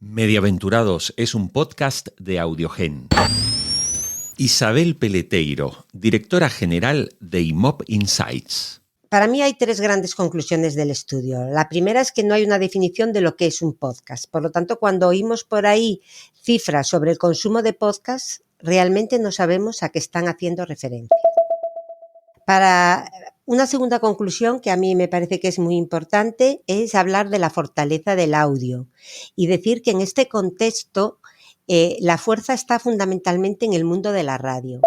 Mediaventurados es un podcast de Audiogen. Isabel Peleteiro, directora general de IMOP Insights. Para mí hay tres grandes conclusiones del estudio. La primera es que no hay una definición de lo que es un podcast. Por lo tanto, cuando oímos por ahí cifras sobre el consumo de podcast, realmente no sabemos a qué están haciendo referencia. Para una segunda conclusión que a mí me parece que es muy importante es hablar de la fortaleza del audio y decir que en este contexto la fuerza está fundamentalmente en el mundo de la radio.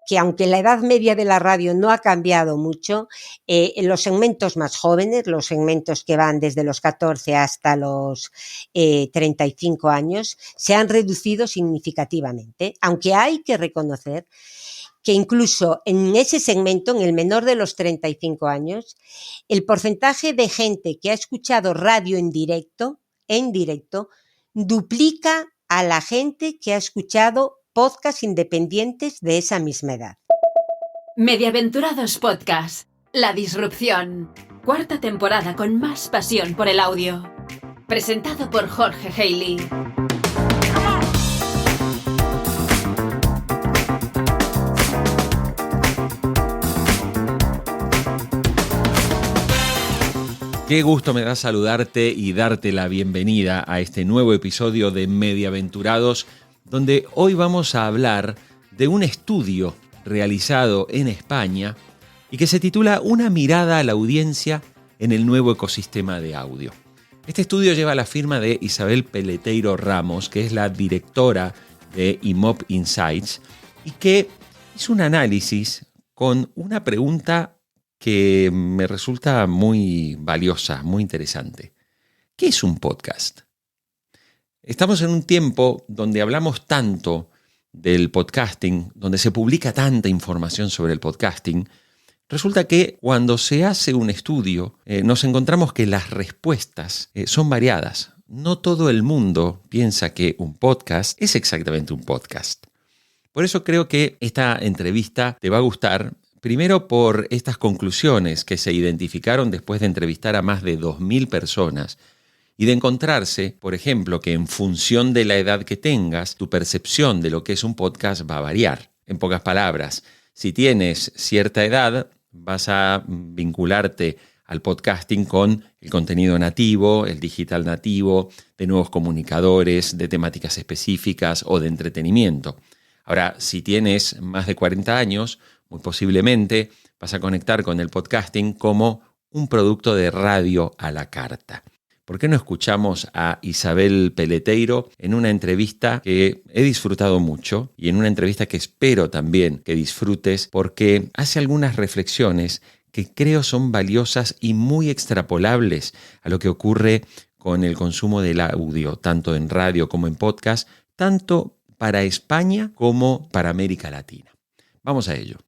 Que aunque la edad media de la radio no ha cambiado mucho, en los segmentos más jóvenes, los segmentos que van desde los 14 hasta los 35 años, se han reducido significativamente, aunque hay que reconocer que incluso en ese segmento, en el menor de los 35 años, el porcentaje de gente que ha escuchado radio en directo, duplica a la gente que ha escuchado podcasts independientes de esa misma edad. Mediaventurados Podcast, la disrupción. Cuarta temporada con más pasión por el audio. Presentado por Jorge Haley. Qué gusto me da saludarte y darte la bienvenida a este nuevo episodio de Mediaventurados, donde hoy vamos a hablar de un estudio realizado en España y que se titula Una mirada a la audiencia en el nuevo ecosistema de audio. Este estudio lleva la firma de Isabel Peleteiro Ramos, que es la directora de IMOP Insights, y que hizo un análisis con una pregunta que me resulta muy valiosa, muy interesante. ¿Qué es un podcast? Estamos en un tiempo donde hablamos tanto del podcasting, donde se publica tanta información sobre el podcasting. Resulta que cuando se hace un estudio, nos encontramos que las respuestas son variadas. No todo el mundo piensa que un podcast es exactamente un podcast. Por eso creo que esta entrevista te va a gustar. Primero por estas conclusiones que se identificaron después de entrevistar a más de 2.000 personas y de encontrarse, por ejemplo, que en función de la edad que tengas, tu percepción de lo que es un podcast va a variar. En pocas palabras, si tienes cierta edad, vas a vincularte al podcasting con el contenido nativo, el digital nativo, de nuevos comunicadores, de temáticas específicas o de entretenimiento. Ahora, si tienes más de 40 años, muy posiblemente vas a conectar con el podcasting como un producto de radio a la carta. ¿Por qué no escuchamos a Isabel Peleteiro en una entrevista que he disfrutado mucho y en una entrevista que espero también que disfrutes porque hace algunas reflexiones que creo son valiosas y muy extrapolables a lo que ocurre con el consumo del audio, tanto en radio como en podcast, tanto para España como para América Latina? Vamos a ello.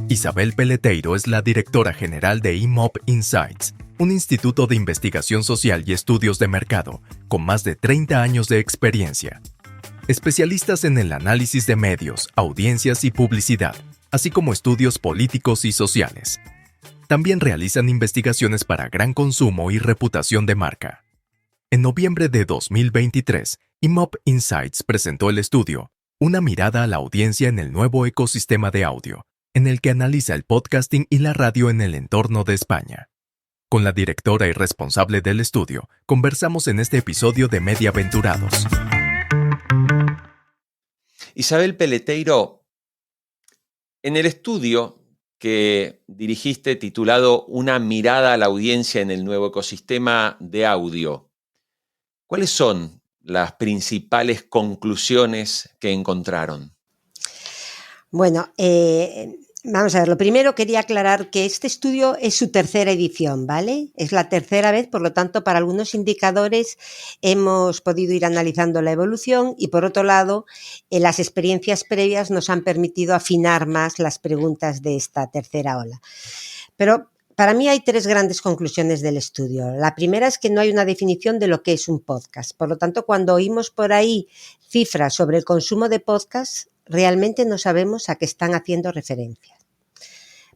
Isabel Peleteiro es la directora general de IMOP Insights, un instituto de investigación social y estudios de mercado con más de 30 años de experiencia. Especialistas en el análisis de medios, audiencias y publicidad, así como estudios políticos y sociales. También realizan investigaciones para gran consumo y reputación de marca. En noviembre de 2023, IMOP Insights presentó el estudio Una mirada a la audiencia en el nuevo ecosistema de audio, en el que analiza el podcasting y la radio en el entorno de España. Con la directora y responsable del estudio, conversamos en este episodio de Mediaventurados. Isabel Peleteiro, en el estudio que dirigiste titulado Una mirada a la audiencia en el nuevo ecosistema de audio, ¿cuáles son las principales conclusiones que encontraron? Bueno, vamos a ver, lo primero quería aclarar que este estudio es su tercera edición, ¿vale? Es la tercera vez, por lo tanto, para algunos indicadores hemos podido ir analizando la evolución y, por otro lado, las experiencias previas nos han permitido afinar más las preguntas de esta tercera ola. Pero para mí hay tres grandes conclusiones del estudio. La primera es que no hay una definición de lo que es un podcast. Por lo tanto, cuando oímos por ahí cifras sobre el consumo de podcasts, realmente no sabemos a qué están haciendo referencia.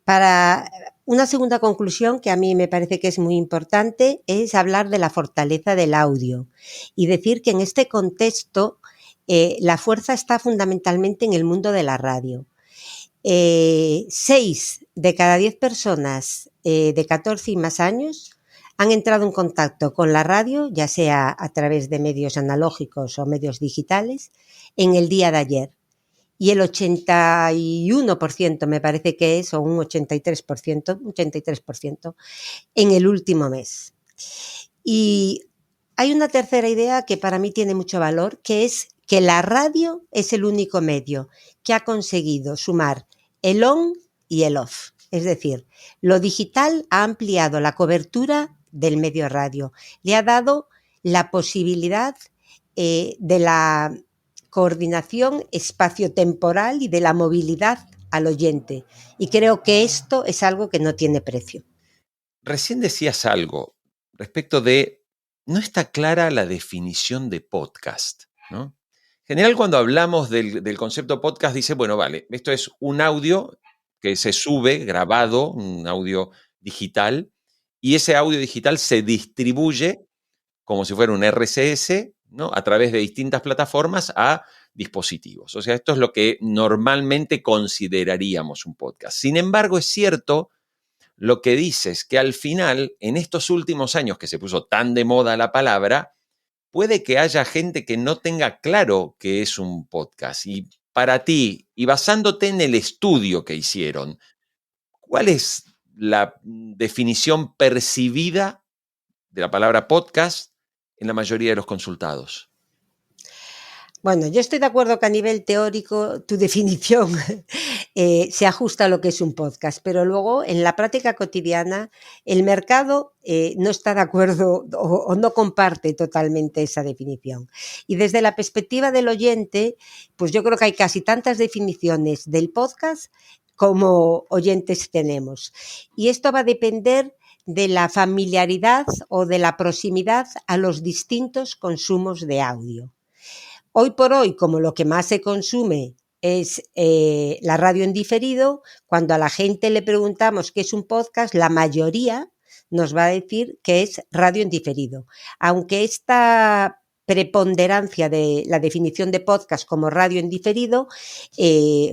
Para Una segunda conclusión que a mí me parece que es muy importante es hablar de la fortaleza del audio y decir que en este contexto la fuerza está fundamentalmente en el mundo de la radio. 6 de cada 10 personas de 14 y más años han entrado en contacto con la radio, ya sea a través de medios analógicos o medios digitales, en el día de ayer. Y el 81%, me parece que es, o un 83%, en el último mes. Y hay una tercera idea que para mí tiene mucho valor, que es que la radio es el único medio que ha conseguido sumar el on y el off. Es decir, lo digital ha ampliado la cobertura del medio radio, le ha dado la posibilidad de la coordinación espaciotemporal y de la movilidad al oyente. Y creo que esto es algo que no tiene precio. Recién decías algo respecto de, no está clara la definición de podcast, ¿no? En general, cuando hablamos del concepto podcast, dice, bueno, vale, esto es un audio que se sube grabado, un audio digital, y ese audio digital se distribuye como si fuera un RSS, ¿no? A través de distintas plataformas a dispositivos. O sea, esto es lo que normalmente consideraríamos un podcast. Sin embargo, es cierto lo que dices, que al final, en estos últimos años que se puso tan de moda la palabra, puede que haya gente que no tenga claro qué es un podcast. Y para ti, y basándote en el estudio que hicieron, ¿cuál es la definición percibida de la palabra podcast en la mayoría de los consultados? Bueno, yo estoy de acuerdo que a nivel teórico tu definición se ajusta a lo que es un podcast, pero luego en la práctica cotidiana el mercado no está de acuerdo o no comparte totalmente esa definición. Y desde la perspectiva del oyente, pues yo creo que hay casi tantas definiciones del podcast como oyentes tenemos. Y esto va a depender de la familiaridad o de la proximidad a los distintos consumos de audio. Hoy por hoy, como lo que más se consume es la radio en diferido, cuando a la gente le preguntamos qué es un podcast, la mayoría nos va a decir que es radio en diferido. Aunque esta preponderancia de la definición de podcast como radio en diferido,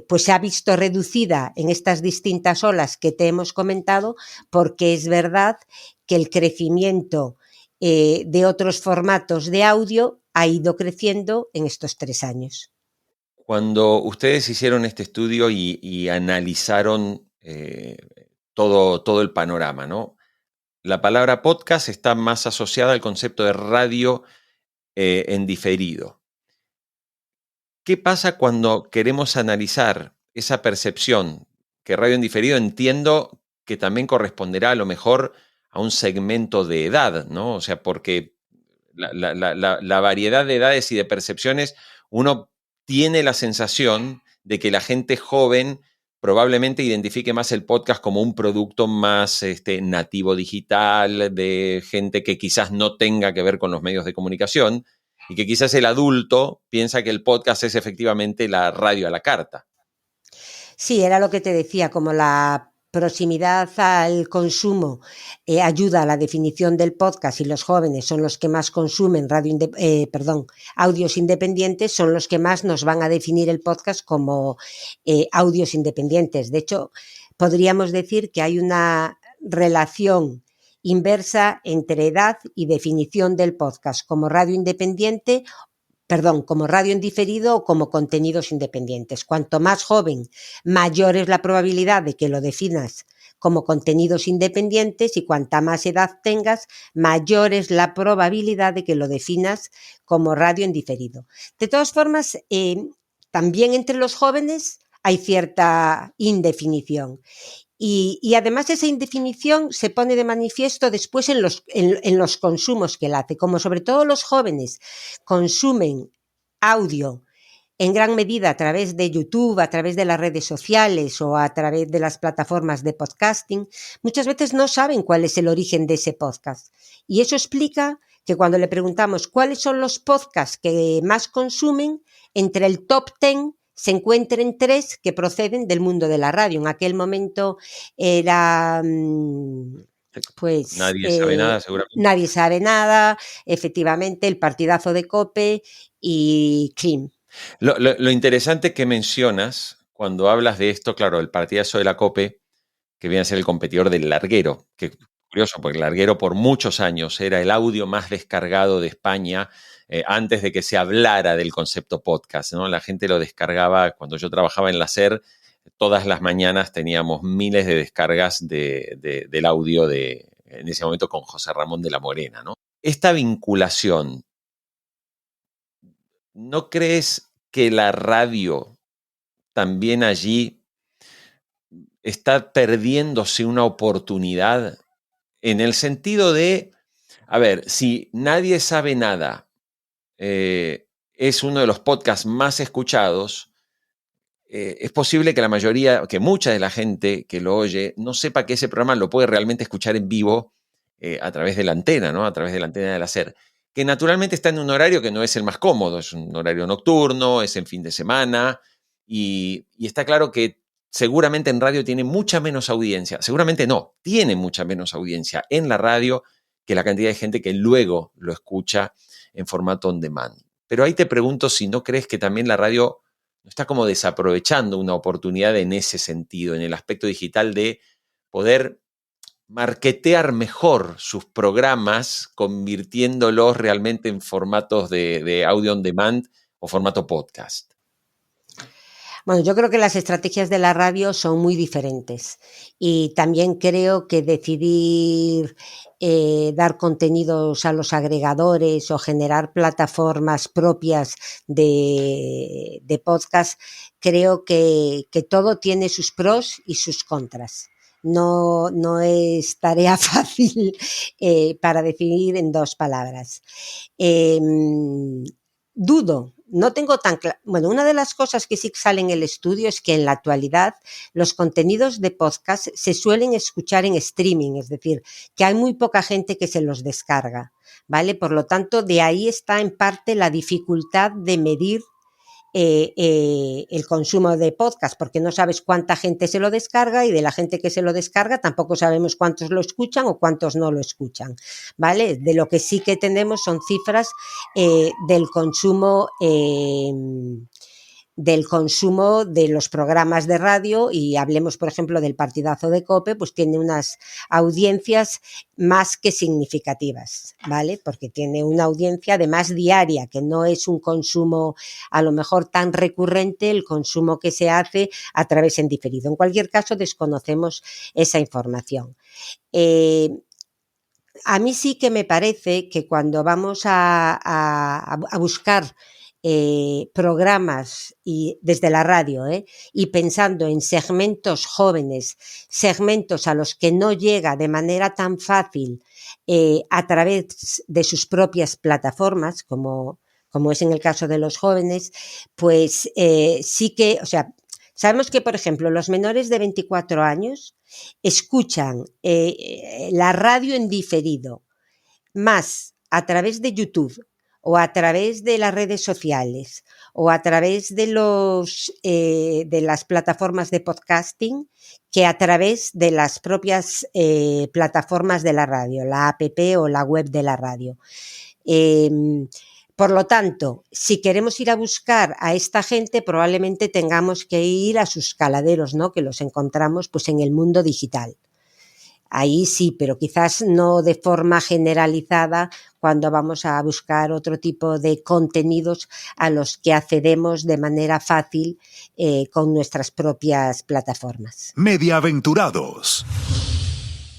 pues se ha visto reducida en estas distintas olas que te hemos comentado, porque es verdad que el crecimiento de otros formatos de audio ha ido creciendo en estos 3 años. Cuando ustedes hicieron este estudio y analizaron todo el panorama, ¿no? La palabra podcast está más asociada al concepto de radio en diferido. ¿Qué pasa cuando queremos analizar esa percepción? Que radio en diferido entiendo que también corresponderá a lo mejor a un segmento de edad, ¿no? O sea, porque la variedad de edades y de percepciones, uno tiene la sensación de que la gente joven probablemente identifique más el podcast como un producto más nativo digital, de gente que quizás no tenga que ver con los medios de comunicación, y que quizás el adulto piensa que el podcast es efectivamente la radio a la carta. Sí, era lo que te decía, como la proximidad al consumo ayuda a la definición del podcast y los jóvenes son los que más consumen audios independientes, son los que más nos van a definir el podcast como audios independientes. De hecho, podríamos decir que hay una relación inversa entre edad y definición del podcast como radio independiente, como radio en diferido o como contenidos independientes. Cuanto más joven, mayor es la probabilidad de que lo definas como contenidos independientes, y cuanta más edad tengas, mayor es la probabilidad de que lo definas como radio en diferido. De todas formas, también entre los jóvenes hay cierta indefinición. Y además esa indefinición se pone de manifiesto después en los consumos que él hace. Como sobre todo los jóvenes consumen audio en gran medida a través de YouTube, a través de las redes sociales o a través de las plataformas de podcasting, muchas veces no saben cuál es el origen de ese podcast. Y eso explica que cuando le preguntamos cuáles son los podcasts que más consumen, entre el top 10 se encuentren 3 que proceden del mundo de la radio. En aquel momento era... Pues Nadie sabe nada, seguramente. Nadie sabe nada, efectivamente, el partidazo de COPE y CLIM. Lo interesante que mencionas cuando hablas de esto, claro, el partidazo de la COPE, que viene a ser el competidor del Larguero, que es curioso, porque el Larguero por muchos años era el audio más descargado de España, antes de que se hablara del concepto podcast, ¿no? La gente lo descargaba. Cuando yo trabajaba en la SER, todas las mañanas teníamos miles de descargas del audio en ese momento con José Ramón de la Morena, ¿no? Esta vinculación, ¿no crees que la radio también allí está perdiéndose una oportunidad en el sentido de, a ver, si Nadie sabe nada es uno de los podcasts más escuchados, es posible que la mayoría, que mucha de la gente que lo oye no sepa que ese programa lo puede realmente escuchar en vivo a través de la antena, ¿no? A través de la antena de la SER, que naturalmente está en un horario que no es el más cómodo, es un horario nocturno, es en fin de semana, y está claro que seguramente en radio tiene mucha menos audiencia, seguramente no, tiene mucha menos audiencia en la radio que la cantidad de gente que luego lo escucha en formato on demand. Pero ahí te pregunto si no crees que también la radio está como desaprovechando una oportunidad en ese sentido, en el aspecto digital de poder marketear mejor sus programas, convirtiéndolos realmente en formatos de audio on demand o formato podcast. Bueno, yo creo que las estrategias de la radio son muy diferentes y también creo que decidir dar contenidos a los agregadores o generar plataformas propias de podcast, creo que todo tiene sus pros y sus contras. No es tarea fácil para definir en 2 palabras. Dudo. No tengo tan claro. Bueno, una de las cosas que sí sale en el estudio es que en la actualidad los contenidos de podcast se suelen escuchar en streaming, es decir, que hay muy poca gente que se los descarga, ¿vale? Por lo tanto, de ahí está en parte la dificultad de medir el consumo de podcast, porque no sabes cuánta gente se lo descarga y de la gente que se lo descarga tampoco sabemos cuántos lo escuchan o cuántos no lo escuchan, ¿vale? De lo que sí que tenemos son cifras del consumo de los programas de radio, y hablemos, por ejemplo, del partidazo de COPE, pues tiene unas audiencias más que significativas, ¿vale? Porque tiene una audiencia además diaria, que no es un consumo a lo mejor tan recurrente el consumo que se hace a través en diferido. En cualquier caso, desconocemos esa información. A mí sí que me parece que cuando vamos a buscar programas y desde la radio y pensando en segmentos jóvenes, segmentos a los que no llega de manera tan fácil a través de sus propias plataformas, como es en el caso de los jóvenes, pues sí que, o sea, sabemos que, por ejemplo, los menores de 24 años escuchan la radio en diferido más a través de YouTube o a través de las redes sociales o a través de las plataformas de podcasting que a través de las propias plataformas de la radio, la app o la web de la radio. Por lo tanto, si queremos ir a buscar a esta gente, probablemente tengamos que ir a sus caladeros, ¿no? Que los encontramos pues en el mundo digital. Ahí sí, pero quizás no de forma generalizada cuando vamos a buscar otro tipo de contenidos a los que accedemos de manera fácil con nuestras propias plataformas. Mediaventurados.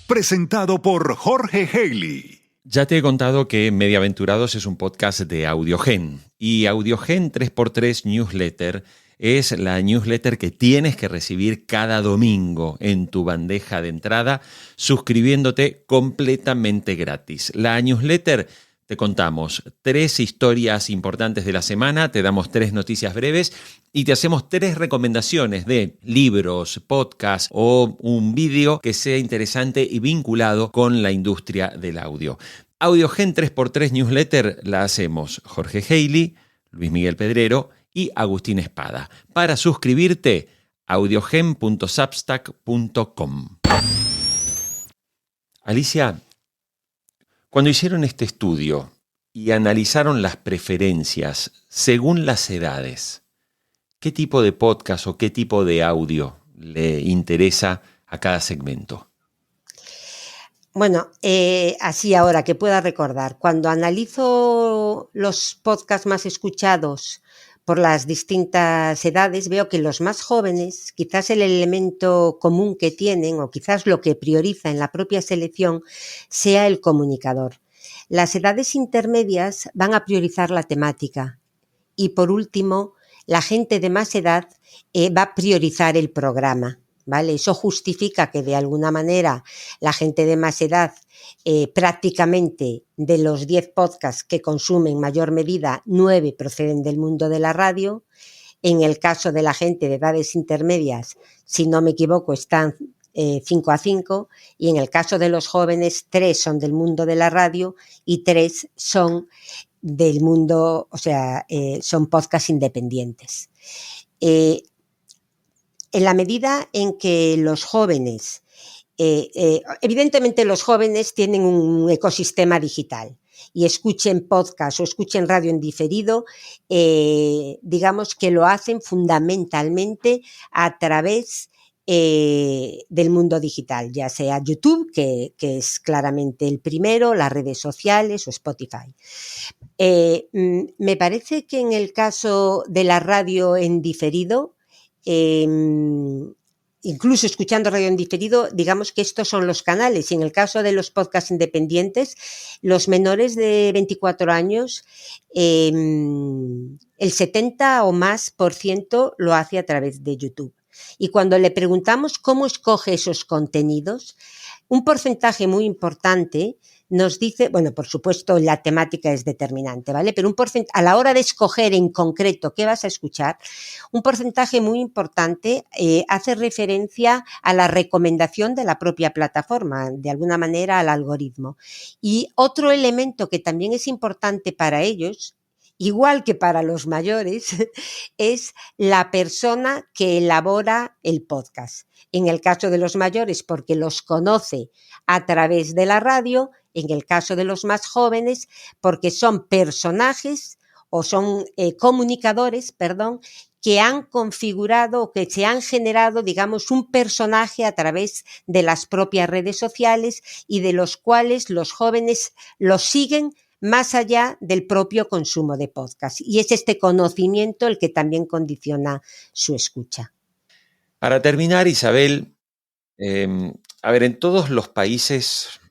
Presentado por Jorge Haley. Ya te he contado que Mediaventurados es un podcast de Audiogen, y Audiogen 3x3 Newsletter es la newsletter que tienes que recibir cada domingo en tu bandeja de entrada, suscribiéndote completamente gratis. La newsletter, te contamos 3 historias importantes de la semana, te damos 3 noticias breves y te hacemos 3 recomendaciones de libros, podcasts o un vídeo que sea interesante y vinculado con la industria del audio. Audiogen 3x3 Newsletter la hacemos Jorge Haley, Luis Miguel Pedrero y Agustín Espada. Para suscribirte, audiogen.substack.com. Alicia, cuando hicieron este estudio y analizaron las preferencias según las edades, ¿qué tipo de podcast o qué tipo de audio le interesa a cada segmento? Bueno, así ahora que pueda recordar, cuando analizo los podcasts más escuchados por las distintas edades, veo que los más jóvenes, quizás el elemento común que tienen o quizás lo que prioriza en la propia selección sea el comunicador. Las edades intermedias van a priorizar la temática y, por último, la gente de más edad va a priorizar el programa, ¿vale? Eso justifica que, de alguna manera, la gente de más edad, prácticamente de los 10 podcasts que consumen en mayor medida, 9 proceden del mundo de la radio. En el caso de la gente de edades intermedias, si no me equivoco, están 5-5, y en el caso de los jóvenes, 3 son del mundo de la radio y 3 son del mundo, o sea, son podcasts independientes. En la medida en que los jóvenes, evidentemente los jóvenes tienen un ecosistema digital y escuchen podcast o escuchen radio en diferido, digamos que lo hacen fundamentalmente a través del mundo digital, ya sea YouTube, que es claramente el primero, las redes sociales o Spotify. Me parece que en el caso de la radio en diferido, incluso escuchando radio en diferido, digamos que estos son los canales, y en el caso de los podcasts independientes, los menores de 24 años, el 70 o más % lo hace a través de YouTube. Y cuando le preguntamos cómo escoge esos contenidos, un porcentaje muy importante nos dice, bueno, por supuesto la temática es determinante, ¿vale? Pero a la hora de escoger en concreto qué vas a escuchar, un porcentaje muy importante hace referencia a la recomendación de la propia plataforma, de alguna manera al algoritmo. Y otro elemento que también es importante para ellos, igual que para los mayores, es la persona que elabora el podcast. En el caso de los mayores, porque los conoce a través de la radio; en el caso de los más jóvenes, porque son personajes o son comunicadores, que han configurado o que se han generado, digamos, un personaje a través de las propias redes sociales y de los cuales los jóvenes los siguen más allá del propio consumo de podcast. Y es este conocimiento el que también condiciona su escucha. Para terminar, Isabel, a ver, en todos los países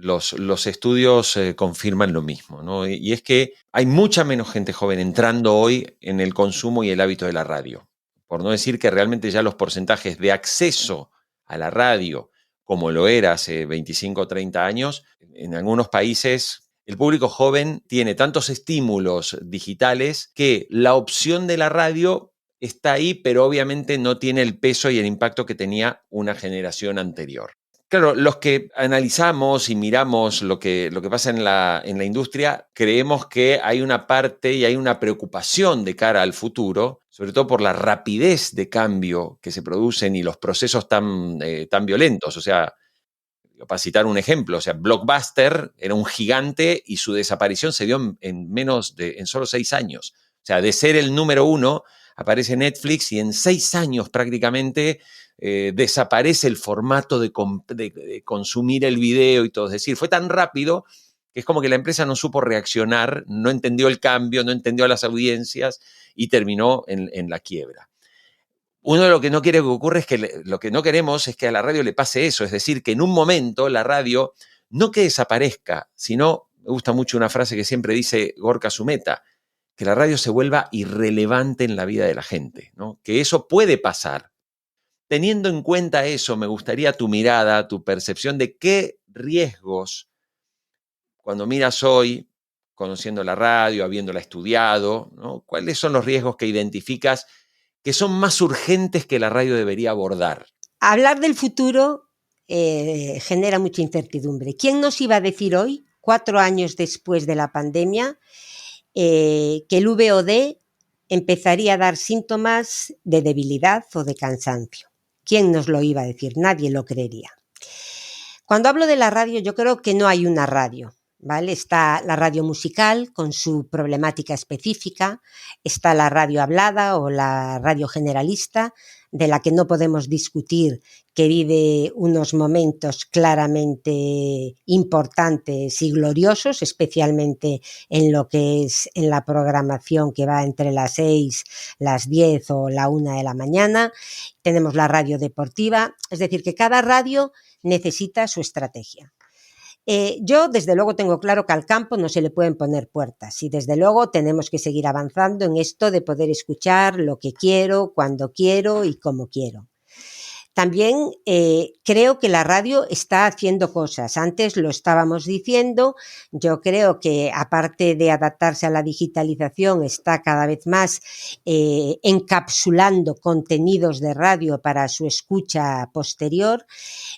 los estudios confirman lo mismo, ¿no? Y es que hay mucha menos gente joven entrando hoy en el consumo y el hábito de la radio. Por no decir que realmente ya los porcentajes de acceso a la radio, como lo era hace 25 o 30 años, en algunos países el público joven tiene tantos estímulos digitales que la opción de la radio está ahí, pero obviamente no tiene el peso y el impacto que tenía una generación anterior. Claro, los que analizamos y miramos lo que pasa en la industria, creemos que hay una parte y hay una preocupación de cara al futuro, sobre todo por la rapidez de cambio que se producen y los procesos tan violentos. O sea, para citar un ejemplo, o sea, Blockbuster era un gigante y su desaparición se dio en solo 6 años. O sea, de ser el número 1, aparece Netflix y en 6 años prácticamente desaparece el formato de consumir el video y todo. Es decir, fue tan rápido que es como que la empresa no supo reaccionar, no entendió el cambio, no entendió a las audiencias y terminó en la quiebra. Uno de lo que no quiere que ocurra es que lo que no queremos es que a la radio le pase eso, es decir, que en un momento la radio no que desaparezca, sino, me gusta mucho una frase que siempre dice Gorka Sumeta, que la radio se vuelva irrelevante en la vida de la gente, ¿no? Que eso puede pasar. Teniendo en cuenta eso, me gustaría tu mirada, tu percepción de qué riesgos, cuando miras hoy, conociendo la radio, habiéndola estudiado, ¿no? ¿Cuáles son los riesgos que identificas que son más urgentes que la radio debería abordar? Hablar del futuro genera mucha incertidumbre. ¿Quién nos iba a decir hoy, 4 años después de la pandemia, que el VOD empezaría a dar síntomas de debilidad o de cansancio. ¿Quién nos lo iba a decir? Nadie lo creería. Cuando hablo de la radio, yo creo que no hay una radio, ¿vale? Está la radio musical con su problemática específica, está la radio hablada o la radio generalista, de la que no podemos discutir, que vive unos momentos claramente importantes y gloriosos, especialmente en lo que es en la programación que va entre las 6, las 10 o la 1 de la mañana. Tenemos la radio deportiva, es decir, que cada radio necesita su estrategia. Yo desde luego tengo claro que al campo no se le pueden poner puertas y desde luego tenemos que seguir avanzando en esto de poder escuchar lo que quiero, cuando quiero y como quiero. También creo que la radio está haciendo cosas. Antes lo estábamos diciendo, yo creo que aparte de adaptarse a la digitalización está cada vez más encapsulando contenidos de radio para su escucha posterior.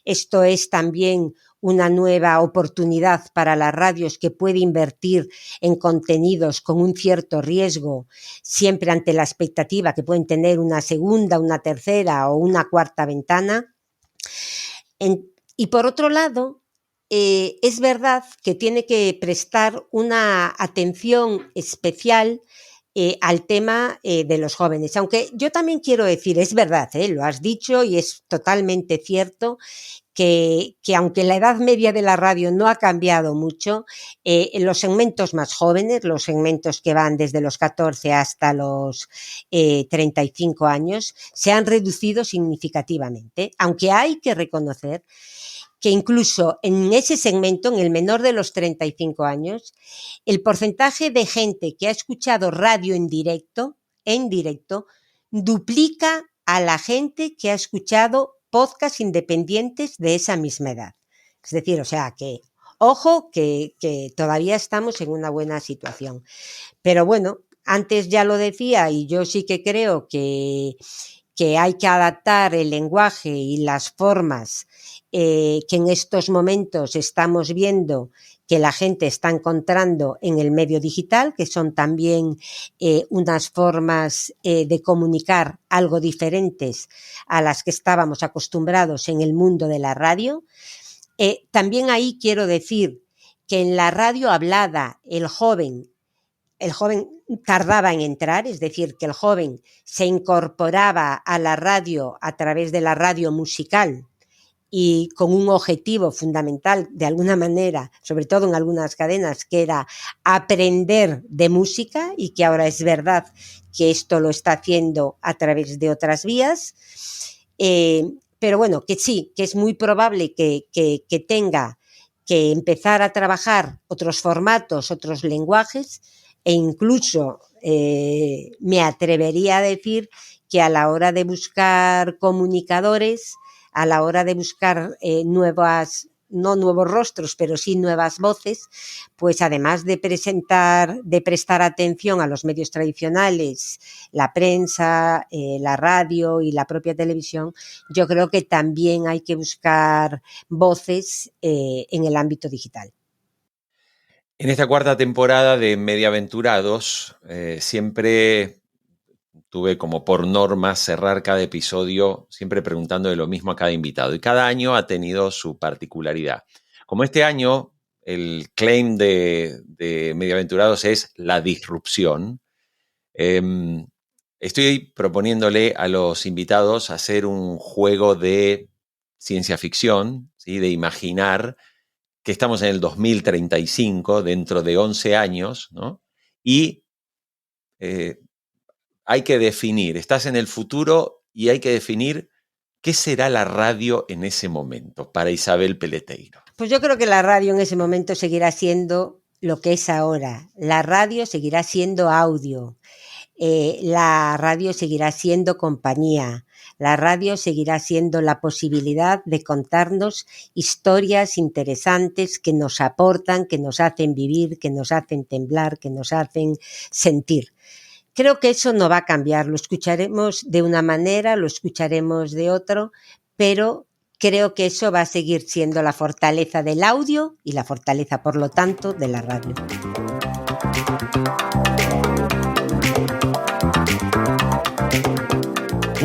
Esto es también una nueva oportunidad para las radios que puede invertir en contenidos con un cierto riesgo, siempre ante la expectativa que pueden tener una segunda, una tercera o una cuarta ventana. Y por otro lado, es verdad que tiene que prestar una atención especial al tema de los jóvenes, aunque yo también quiero decir, es verdad, lo has dicho y es totalmente cierto, que aunque la edad media de la radio no ha cambiado mucho, en los segmentos más jóvenes, los segmentos que van desde los 14 hasta los 35 años, se han reducido significativamente, aunque hay que reconocer que incluso en ese segmento, en el menor de los 35 años, el porcentaje de gente que ha escuchado radio en directo, duplica a la gente que ha escuchado podcasts independientes de esa misma edad. Es decir, o sea que, ojo, que todavía estamos en una buena situación. Pero bueno, antes ya lo decía y yo sí que creo que hay que adaptar el lenguaje y las formas que en estos momentos estamos viendo que la gente está encontrando en el medio digital, que son también unas formas de comunicar algo diferentes a las que estábamos acostumbrados en el mundo de la radio. También ahí quiero decir que en la radio hablada el joven tardaba en entrar, es decir, que el joven se incorporaba a la radio a través de la radio musical y con un objetivo fundamental, de alguna manera, sobre todo en algunas cadenas, que era aprender de música y que ahora es verdad que esto lo está haciendo a través de otras vías. Pero bueno, que sí, que es muy probable que tenga que empezar a trabajar otros formatos, otros lenguajes, e incluso me atrevería a decir que a la hora de buscar comunicadores, a la hora de buscar no nuevos rostros, pero sí nuevas voces, pues además de prestar atención a los medios tradicionales, la prensa, la radio y la propia televisión, yo creo que también hay que buscar voces en el ámbito digital. En esta cuarta temporada de Mediaventurados, siempre tuve como por norma cerrar cada episodio siempre preguntándole lo mismo a cada invitado. Y cada año ha tenido su particularidad. Como este año el claim de Mediaventurados es la disrupción, estoy proponiéndole a los invitados hacer un juego de ciencia ficción, ¿sí? De imaginar que estamos en el 2035, dentro de 11 años, ¿no? Y hay que definir, estás en el futuro y hay que definir qué será la radio en ese momento para Isabel Peleteiro. Pues yo creo que la radio en ese momento seguirá siendo lo que es ahora. La radio seguirá siendo audio. La radio seguirá siendo compañía. La radio seguirá siendo la posibilidad de contarnos historias interesantes que nos aportan, que nos hacen vivir, que nos hacen temblar, que nos hacen sentir. Creo que eso no va a cambiar. Lo escucharemos de una manera, lo escucharemos de otro, pero creo que eso va a seguir siendo la fortaleza del audio y la fortaleza, por lo tanto, de la radio.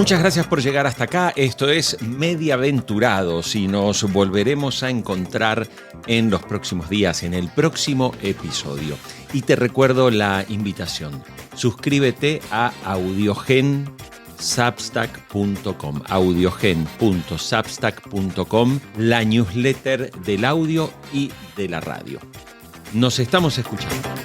Muchas gracias por llegar hasta acá. Esto es Mediaventurados y nos volveremos a encontrar en los próximos días, en el próximo episodio. Y te recuerdo la invitación. Suscríbete a AudiogenSubstack.com, audiogen.substack.com, la newsletter del audio y de la radio. Nos estamos escuchando.